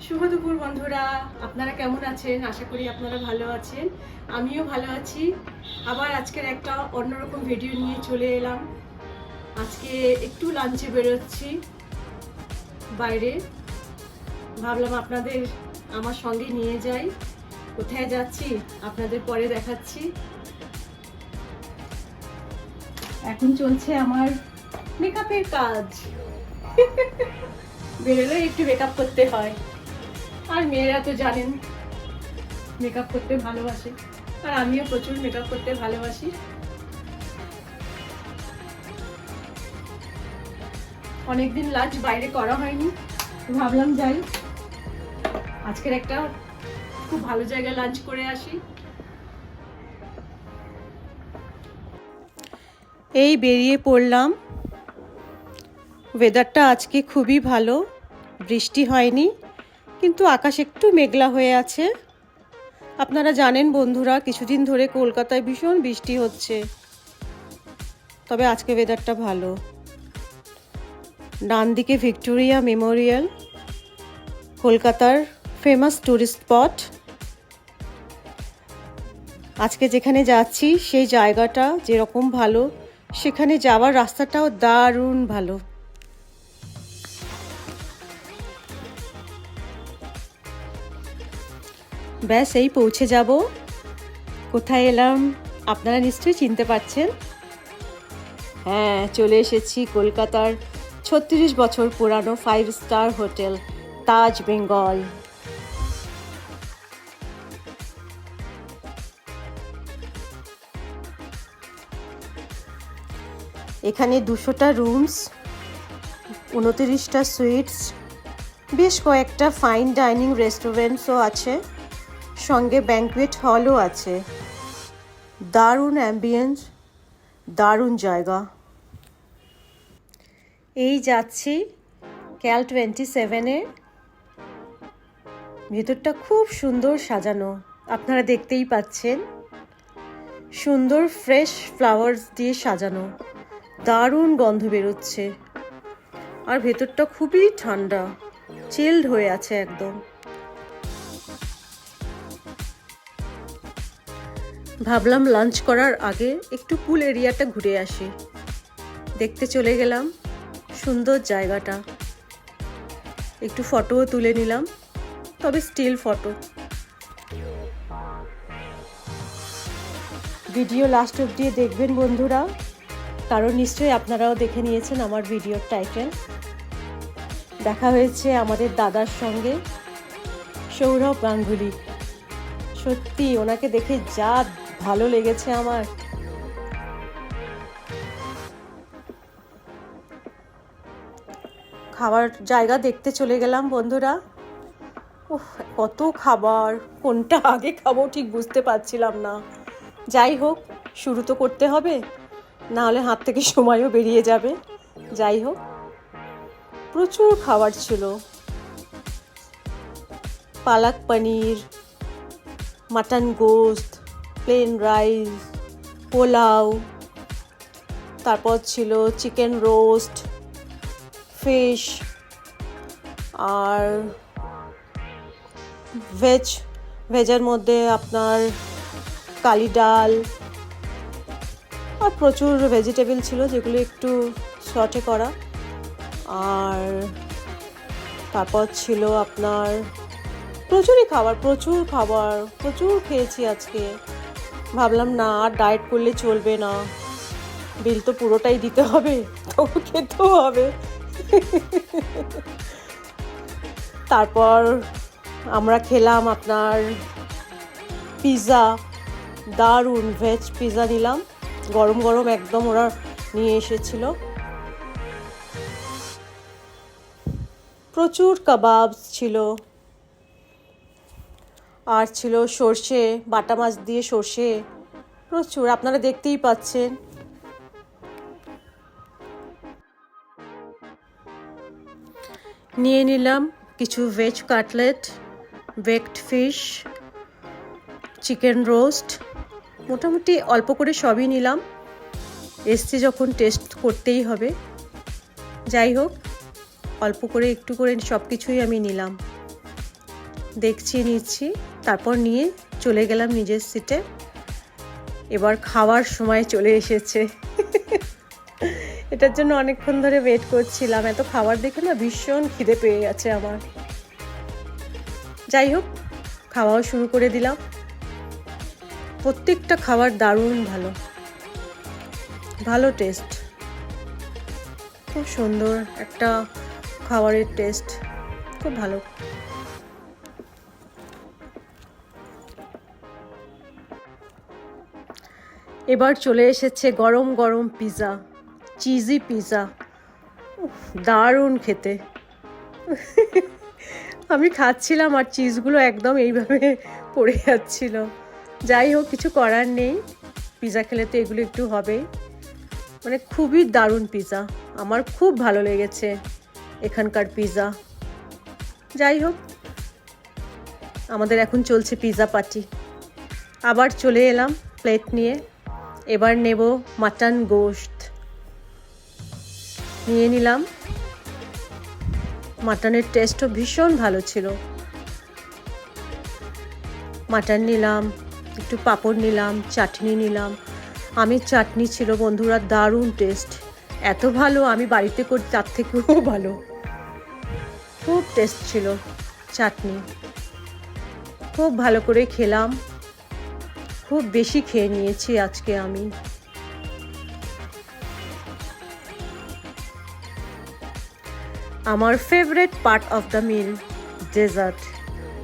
শুভ দুপুর বন্ধুরা, আপনারা কেমন আছেন? আশা করি আপনারা ভালো আছেন। আমিও ভালো আছি। আবার আজকের একটা অন্যরকম ভিডিও নিয়ে চলে এলাম। আজকে একটু লাঞ্চে বেরোচ্ছি বাইরে। ভাবলাম আপনাদের আমার সঙ্গে নিয়ে যাই। কোথায় যাচ্ছি আপনাদের পরে দেখাচ্ছি। এখন চলছে আমার মেকআপের কাজ। বেরোলে একটু মেকআপ করতে হয়, আর মেয়েরা তো জানেন মেকআপ করতে ভালোবাসে, আর আমিও প্রচুর মেকআপ করতে ভালোবাসি। অনেকদিন লাঞ্চ বাইরে করা হয়নি, ভাবলাম যাই আজকের একটা খুব ভালো জায়গায় লাঞ্চ করে আসি। এই বেরিয়ে পড়লাম। ওয়েদারটা আজকে খুবই ভালো, বৃষ্টি হয়নি, কিন্তু আকাশ একটু মেঘলা হয়ে আছে। আপনারা জানেন বন্ধুরা, কিছুদিন ধরে কলকাতায় ভীষণ বৃষ্টি হচ্ছে, তবে আজকে ওয়েদারটা ভালো। ডান দিকে ভিক্টোরিয়া মেমোরিয়াল, কলকাতার ফেমাস টুরিস্ট স্পট। আজকে যেখানে যাচ্ছি সেই জায়গাটা যেরকম ভালো, সেখানে যাওয়ার রাস্তাটাও দারুণ ভালো। ব্যাস এই পৌঁছে যাব। কোথায় এলাম আপনারা নিশ্চয়ই চিনতে পারছেন। হ্যাঁ, চলে এসেছি কলকাতার 36 বছর পুরানো 5 স্টার হোটেল তাজ বেঙ্গল। এখানে 200টা রুমস, 29টা সুইটস, বেশ কয়েকটা ফাইন ডাইনিং রেস্টুরেন্টসও আছে, সঙ্গে ব্যাঙ্কুয়েট হলও আছে। দারুণ অ্যাম্বিয়েন্স, দারুণ জায়গা। এই যাচ্ছি ক্যাল 27-এ। ভেতরটা খুব সুন্দর সাজানো, আপনারা দেখতেই পাচ্ছেন। সুন্দর ফ্রেশ ফ্লাওয়ার্স দিয়ে সাজানো, দারুণ গন্ধ বেরোচ্ছে, আর ভেতরটা খুবই ঠান্ডা, চিল্ড হয়ে আছে একদম। ভাবলাম লাঞ্চ করার আগে একটু পুল এরিয়াটা ঘুরে আসি। দেখতে চলে গেলাম সুন্দর জায়গাটা। একটু ফটোও তুলে নিলাম, তবে স্টিল ফটো। ভিডিও লাস্ট অবধি দেখবেন বন্ধুরা, কারণ নিশ্চয়ই আপনারাও দেখে নিয়েছেন আমার ভিডিওর টাইটেল। দেখা হয়েছে আমাদের দাদার সঙ্গে, সৌরভ গাঙ্গুলি। সত্যি ওনাকে দেখে যা ভালো লেগেছে আমার। খাবার জায়গা দেখতে চলে গেলাম বন্ধুরা। উফ, কত খাবার, কোনটা আগে খাবো ঠিক বুঝতে পারছিলাম না। যাই হোক, শুরু তো করতে হবে, না হলে হাত থেকে সময়ও বেরিয়ে যাবে। যাই হোক, প্রচুর খাবার ছিল। পালক পনির, মাটন গোস্ত, প্লেন রাইস, পোলাও, তারপর ছিল চিকেন রোস্ট, ফিশ, আর ভেজের মধ্যে আপনার কালি ডাল, আর প্রচুর ভেজিটেবল ছিল যেগুলো একটু সটে করা। আর তারপর ছিল আপনার প্রচুর খাবার, প্রচুর খেয়েছি আজকে। ভাবলাম না, আর ডায়েট করলে চলবে না, বিল তো পুরোটাই দিতে হবে, তবু খেতেও হবে। তারপর আমরা খেলাম আপনার পিৎজা, দারুণ ভেজ পিৎজা নিলাম, গরম গরম একদম ওরা নিয়ে এসেছিল। প্রচুর কাবাবস ছিল, আর ছিল সর্ষে, বাটা মাছ দিয়ে সর্ষে, প্রচুর, আপনারা দেখতেই পাচ্ছেন। নিয়ে নিলাম কিছু veg cutlet, baked fish, chicken roast, মোটামুটি অল্প করে সবই নিলাম। এসছি যখন টেস্ট করতেই হবে। যাই হোক, অল্প করে একটু করে সব কিছুই আমি নিলাম। দেখছি নিচ্ছি, তারপর নিয়ে চলে গেলাম নিজের সিটে। এবার খাওয়ার সময় চলে এসেছে। এটার জন্য অনেকক্ষণ ধরে ওয়েট করছিলাম। এত খাবার দেখে না ভীষণ খিদে পেয়ে গেছে আমার। যাই হোক, খাওয়াও শুরু করে দিলাম। প্রত্যেকটা খাবার দারুণ ভালো, ভালো টেস্ট, খুব সুন্দর একটা খাবারের টেস্ট, খুব ভালো। এবার চলে এসেছে গরম গরম পিৎজা, চিজি পিৎজা, দারুণ খেতে। আমি খাচ্ছিলাম আর চিজগুলো একদম এইভাবে পড়ে যাচ্ছিল। যাই হোক, কিছু করার নেই, পিৎজা খেলে তো এগুলো একটু হবেই। মানে খুবই দারুণ পিৎজা, আমার খুব ভালো লেগেছে এখানকার পিৎজা। যাই হোক, আমাদের এখন চলছে পিৎজা পার্টি। আবার চলে এলাম প্লেট নিয়ে। এবার নেব মাটন গোশত, নিয়ে নিলাম। মাটনের টেস্টও ভীষণ ভালো ছিল। মাটন নিলাম, একটু পাঁপড় নিলাম, চাটনি নিলাম। আমের চাটনি ছিল বন্ধুরা, দারুণ টেস্ট, এত ভালো আমি বাড়িতে করি তার থেকেও ভালো। খুব টেস্ট ছিল চাটনি, খুব ভালো করে খেলাম। খুব বেশি খেয়ে নিয়েছি আজকে আমি। আমার favourite part of the meal, dessert.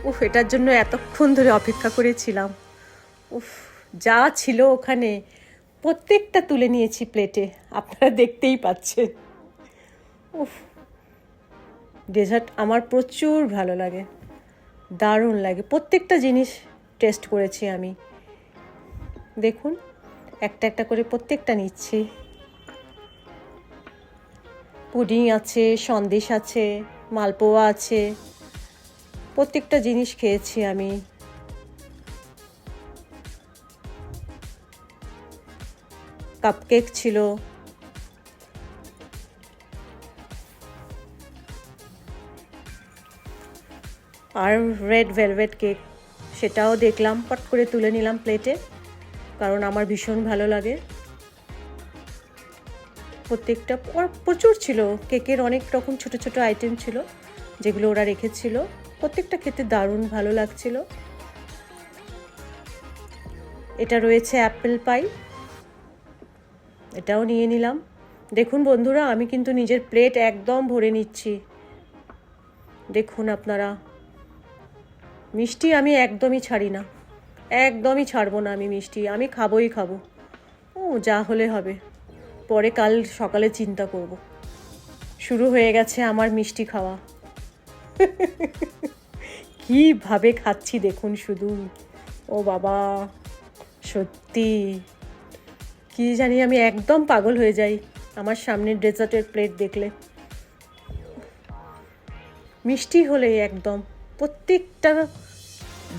উফ, এটার জন্য এতক্ষণ ধরে অপেক্ষা করেছিলাম। উফ, যা ছিল ওখানে প্রত্যেকটা তুলে নিয়েছি প্লেটে, আপনারা দেখতেই পাচ্ছেন। উফ, ডেজার্ট আমার প্রচুর ভালো লাগে, দারুণ লাগে। প্রত্যেকটা জিনিস টেস্ট করেছি আমি। দেখুন, একটা একটা করে প্রত্যেকটা নিচ্ছি। পুডিং আছে, সন্দেশ আছে, মালপোয়া আছে, প্রত্যেকটা জিনিস খেয়েছি আমি। কাপকেক ছিল, আর রেড ভেলভেট কেক, সেটাও দেখলাম, পট করে তুলে নিলাম প্লেটে, কারণ আমার ভীষণ ভালো লাগে। প্রত্যেকটা প্রচুর ছিল, কেকের অনেক রকম ছোট ছোট আইটেম ছিল যেগুলো ওরা রেখেছিল। প্রত্যেকটা খেতে দারুণ ভালো লাগছিল। এটা রয়েছে অ্যাপেল পাই, এটাও নিয়ে নিলাম। দেখুন বন্ধুরা, আমি কিন্তু নিজের প্লেট একদম ভরে নিচ্ছি। দেখুন আপনারা, মিষ্টি আমি একদমই ছাড়ি না, একদমই ছাড়বো না আমি মিষ্টি, আমি খাবোই খাবো। ও যা হলে হবে, পরে কাল সকালে চিন্তা করব। শুরু হয়ে গেছে আমার মিষ্টি খাওয়া। কীভাবে খাচ্ছি দেখুন শুধু, ও বাবা, সত্যি কি জানি, আমি একদম পাগল হয়ে যাই আমার সামনের ডেজার্টের প্লেট দেখলে। মিষ্টি হলে একদম প্রত্যেকটা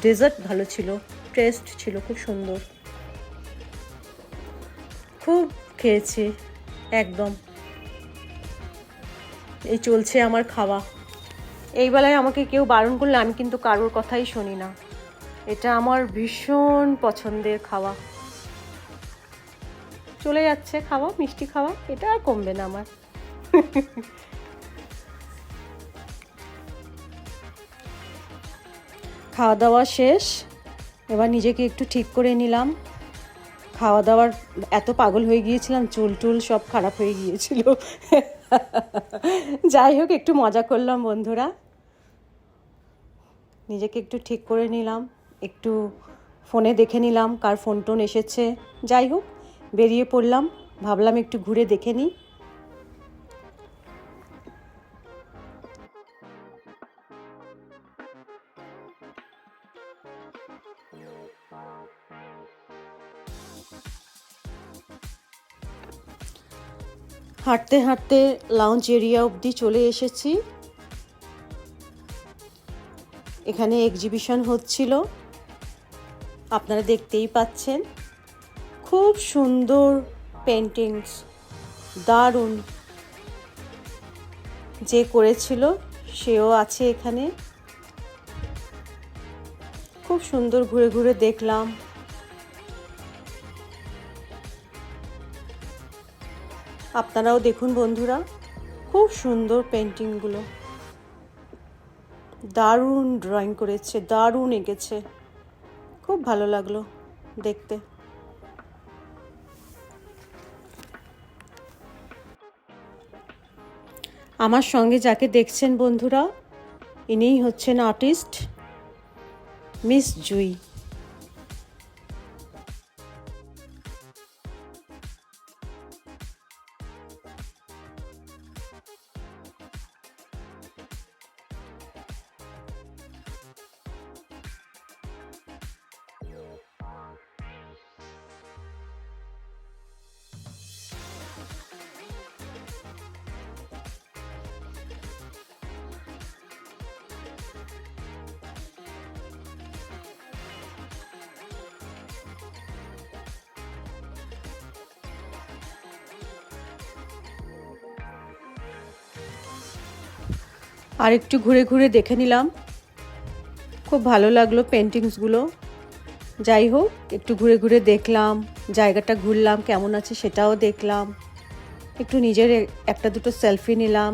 ডেজার্ট ভালো ছিল, টেস্ট ছিল খুব সুন্দর, খুব খেয়েছি একদম। এই চলছে আমার খাওয়া। এই বেলায় আমাকে কেউ বারণ করলে আমি কিন্তু কারোর কথাই শুনি না, এটা আমার ভীষণ পছন্দের খাওয়া। চলে যাচ্ছে খাওয়া, মিষ্টি খাওয়া, এটা আর কমবে না আমার। খাওয়া দাওয়া শেষ, এবার নিজেকে একটু ঠিক করে নিলাম। খাওয়া দাওয়ার এত পাগল হয়ে গিয়েছিলাম, চুল টুল সব খারাপ হয়ে গিয়েছিল। যাই হোক, একটু মজা করলাম বন্ধুরা, নিজেকে একটু ঠিক করে নিলাম, একটু ফোনে দেখে নিলাম কার ফোন টোন এসেছে। যাই হোক, বেরিয়ে পড়লাম, ভাবলাম একটু ঘুরে দেখে নিই। হাঁটতে হাঁটতে লাউঞ্জ এরিয়া অবধি চলে এসেছি। এখানে এক্সিবিশন হচ্ছিল, আপনারা দেখতেই পাচ্ছেন। খুব সুন্দর পেন্টিংস, দারুণ। যে করেছিল সেও আছে এখানে। খুব সুন্দর ঘুরে ঘুরে দেখলাম। আপনারাও দেখুন বন্ধুরা, খুব সুন্দর পেন্টিংগুলো, দারুণ ড্রয়িং করেছে, দারুণ এঁকেছে, খুব ভালো লাগলো দেখতে। আমার সঙ্গে যাকে দেখছেন বন্ধুরা, ইনিই হচ্ছেন আর্টিস্ট মিস জুই। আর একটু ঘুরে ঘুরে দেখে নিলাম, খুব ভালো লাগলো পেন্টিংসগুলো। যাই হোক, একটু ঘুরে ঘুরে দেখলাম, জায়গাটা ঘুরলাম, কেমন আছে সেটাও দেখলাম, একটু নিজের একটা দুটো সেলফি নিলাম,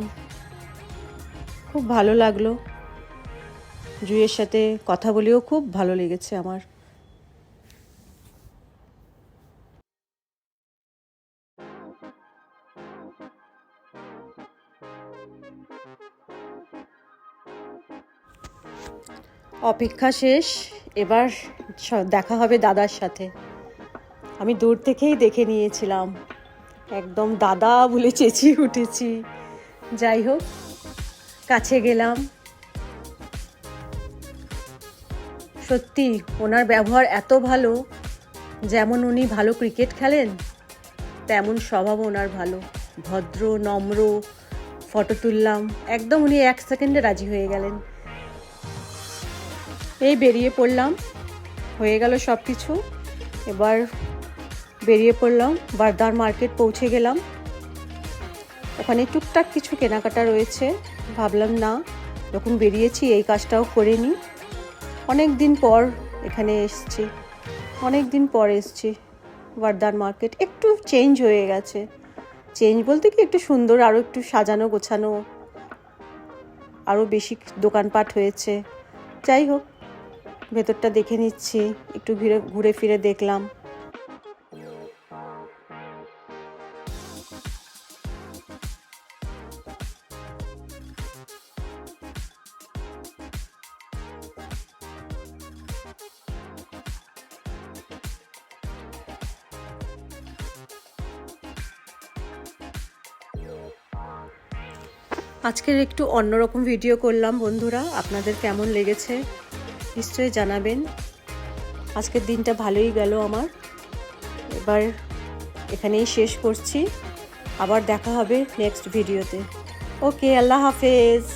খুব ভালো লাগলো। জুইয়ের সাথে কথা বলেও খুব ভালো লেগেছে আমার। অপেক্ষা শেষ, এবার দেখা হবে দাদার সাথে। আমি দূর থেকেই দেখে নিয়েছিলাম, একদম দাদা বলে চেঁচিয়ে উঠেছি। যাই হোক, কাছে গেলাম। সত্যি ওনার ব্যবহার এত ভালো, যেমন উনি ভালো ক্রিকেট খেলেন তেমন স্বভাব ওনার ভালো, ভদ্র নম্র। ফটো তুললাম, একদম উনি 1 সেকেন্ডে রাজি হয়ে গেলেন। এই বেরিয়ে পড়লাম, হয়ে গেল সব কিছু। এবার বেরিয়ে পড়লাম, বারদার মার্কেট পৌঁছে গেলাম। ওখানে টুকটাক কিছু কেনাকাটা রয়েছে, ভাবলাম না যখন বেরিয়েছি এই কাজটাও করে নিই। অনেক দিন পর এখানে এসছি, অনেক দিন পর এসছি বারদার মার্কেট। একটু চেঞ্জ হয়ে গেছে, চেঞ্জ বলতে কি একটু সুন্দর, আরও একটু সাজানো গোছানো, আরও বেশি দোকানপাট হয়েছে। যাই হোক, ভেতরটা দেখে নিচ্ছি, একটু ঘুরে ফিরে দেখলাম। আজকের একটু অন্যরকম ভিডিও করলাম বন্ধুরা, আপনাদের কেমন লেগেছে নিশ্চয়ই জানাবেন। আজকের দিনটা ভালোই গেল আমার। এবার এখানেই শেষ করছি, আবার দেখা হবে নেক্সট ভিডিওতে। ওকে, আল্লাহ হাফেজ।